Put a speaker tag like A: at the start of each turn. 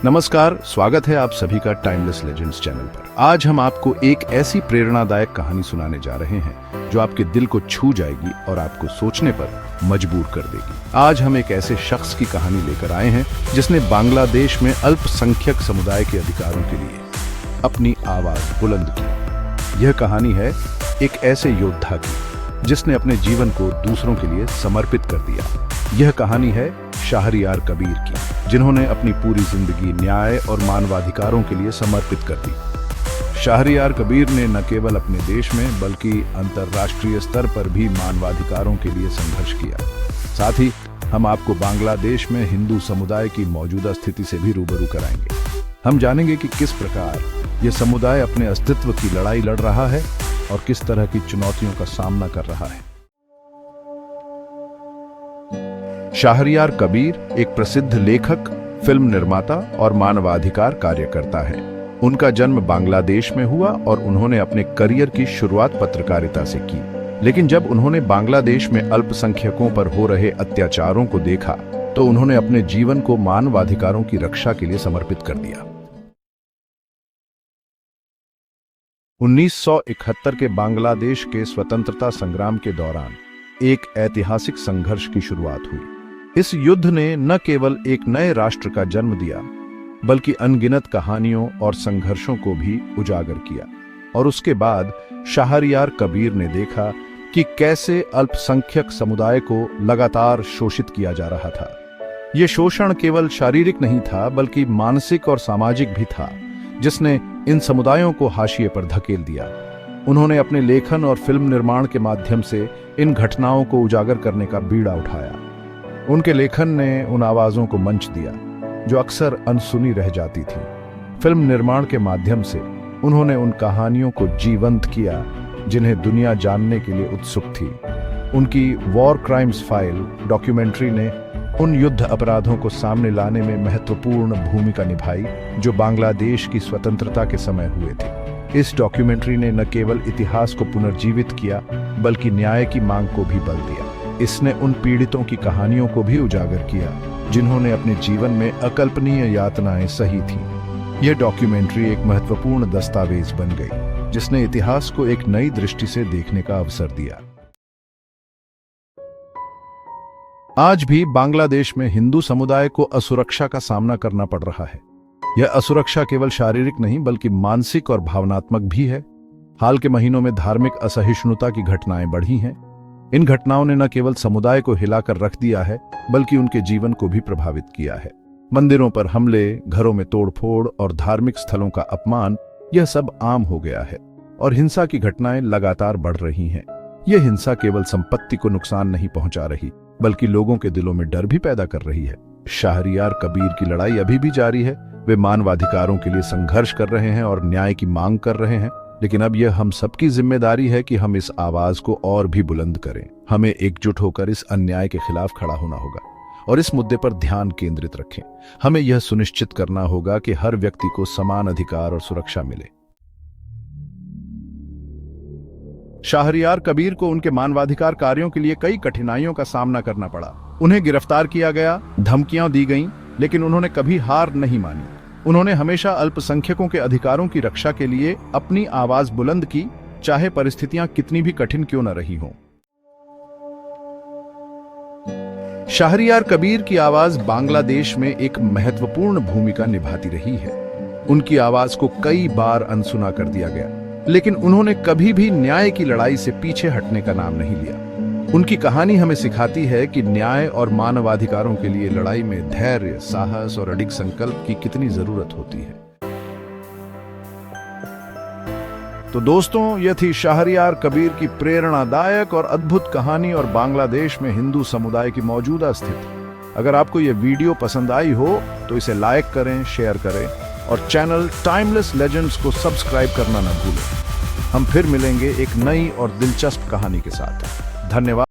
A: नमस्कार, स्वागत है आप सभी का टाइमलेस लेजेंड्स चैनल पर। आज हम आपको एक ऐसी प्रेरणादायक कहानी सुनाने जा रहे हैं जो आपके दिल को छू जाएगी और आपको सोचने पर मजबूर कर देगी। आज हम एक ऐसे शख्स की कहानी लेकर आए हैं जिसने बांग्लादेश में अल्पसंख्यक समुदाय के अधिकारों के लिए अपनी आवाज बुलंद की। यह कहानी है एक ऐसे योद्धा की जिसने अपने जीवन को दूसरों के लिए समर्पित कर दिया। यह कहानी है शाहरियार कबीर की, जिन्होंने अपनी पूरी जिंदगी न्याय और मानवाधिकारों के लिए समर्पित कर दी। शाहरियार कबीर ने न केवल अपने देश में बल्कि अंतर्राष्ट्रीय स्तर पर भी मानवाधिकारों के लिए संघर्ष किया। साथ ही हम आपको बांग्लादेश में हिंदू समुदाय की मौजूदा स्थिति से भी रूबरू कराएंगे। हम जानेंगे कि किस प्रकार यह समुदाय अपने अस्तित्व की लड़ाई लड़ रहा है और किस तरह की चुनौतियों का सामना कर रहा है। शाहरियार कबीर एक प्रसिद्ध लेखक, फिल्म निर्माता और मानवाधिकार कार्यकर्ता है। उनका जन्म बांग्लादेश में हुआ और उन्होंने अपने करियर की शुरुआत पत्रकारिता से की। लेकिन जब उन्होंने बांग्लादेश में अल्पसंख्यकों पर हो रहे अत्याचारों को देखा तो उन्होंने अपने जीवन को मानवाधिकारों की रक्षा के लिए समर्पित कर दिया। 1971 के बांग्लादेश के स्वतंत्रता संग्राम के दौरान एक ऐतिहासिक संघर्ष की शुरुआत हुई। इस युद्ध ने न केवल एक नए राष्ट्र का जन्म दिया बल्कि अनगिनत कहानियों और संघर्षों को भी उजागर किया। और उसके बाद शाहरियार कबीर ने देखा कि कैसे अल्पसंख्यक समुदाय को लगातार शोषित किया जा रहा था। यह शोषण केवल शारीरिक नहीं था बल्कि मानसिक और सामाजिक भी था, जिसने इन समुदायों को हाशिए पर धकेल दिया। उन्होंने अपने लेखन और फिल्म निर्माण के माध्यम से इन घटनाओं को उजागर करने का बीड़ा उठाया। उनके लेखन ने उन आवाजों को मंच दिया जो अक्सर अनसुनी रह जाती थी। फिल्म निर्माण के माध्यम से उन्होंने उन कहानियों को जीवंत किया जिन्हें दुनिया जानने के लिए उत्सुक थी। उनकी वॉर क्राइम्स फाइल डॉक्यूमेंट्री ने उन युद्ध अपराधों को सामने लाने में महत्वपूर्ण भूमिका निभाई जो बांग्लादेश की स्वतंत्रता के समय हुए थे। इस डॉक्यूमेंट्री ने न केवल इतिहास को पुनर्जीवित किया बल्कि न्याय की मांग को भी बल दिया। इसने उन पीड़ितों की कहानियों को भी उजागर किया जिन्होंने अपने जीवन में अकल्पनीय यातनाएं सही थीं। यह डॉक्यूमेंट्री एक महत्वपूर्ण दस्तावेज बन गई जिसने इतिहास को एक नई दृष्टि से देखने का अवसर दिया। आज भी बांग्लादेश में हिंदू समुदाय को असुरक्षा का सामना करना पड़ रहा है। यह असुरक्षा केवल शारीरिक नहीं बल्कि मानसिक और भावनात्मक भी है। हाल के महीनों में धार्मिक असहिष्णुता की घटनाएं बढ़ी हैं। इन घटनाओं ने न केवल समुदाय को हिलाकर रख दिया है बल्कि उनके जीवन को भी प्रभावित किया है। मंदिरों पर हमले, घरों में तोड़फोड़ और धार्मिक स्थलों का अपमान, यह सब आम हो गया है और हिंसा की घटनाएं लगातार बढ़ रही हैं। यह हिंसा केवल संपत्ति को नुकसान नहीं पहुंचा रही बल्कि लोगों के दिलों में डर भी पैदा कर रही है। शाहरियार कबीर की लड़ाई अभी भी जारी है। वे मानवाधिकारों के लिए संघर्ष कर रहे हैं और न्याय की मांग कर रहे हैं। लेकिन अब यह हम सबकी जिम्मेदारी है कि हम इस आवाज को और भी बुलंद करें। हमें एकजुट होकर इस अन्याय के खिलाफ खड़ा होना होगा और इस मुद्दे पर ध्यान केंद्रित रखें। हमें यह सुनिश्चित करना होगा कि हर व्यक्ति को समान अधिकार और सुरक्षा मिले। शाहरियार कबीर को उनके मानवाधिकार कार्यों के लिए कई कठिनाइयों का सामना करना पड़ा। उन्हें गिरफ्तार किया गया, धमकियां दी गईं, लेकिन उन्होंने कभी हार नहीं मानी। उन्होंने हमेशा अल्पसंख्यकों के अधिकारों की रक्षा के लिए अपनी आवाज बुलंद की, चाहे परिस्थितियां कितनी भी कठिन क्यों न रही हों। शाहरियार कबीर की आवाज बांग्लादेश में एक महत्वपूर्ण भूमिका निभाती रही है। उनकी आवाज को कई बार अनसुना कर दिया गया, लेकिन उन्होंने कभी भी न्याय की लड़ाई से पीछे हटने का नाम नहीं लिया। उनकी कहानी हमें सिखाती है कि न्याय और मानवाधिकारों के लिए लड़ाई में धैर्य, साहस और अडिग संकल्प की कितनी जरूरत होती है। तो दोस्तों, यह थी शाहरियार कबीर की प्रेरणादायक और अद्भुत कहानी और बांग्लादेश में हिंदू समुदाय की मौजूदा स्थिति। अगर आपको यह वीडियो पसंद आई हो तो इसे लाइक करें, शेयर करें और चैनल टाइमलेस लेजेंड्स को सब्सक्राइब करना न भूलें। हम फिर मिलेंगे एक नई और दिलचस्प कहानी के साथ। धन्यवाद।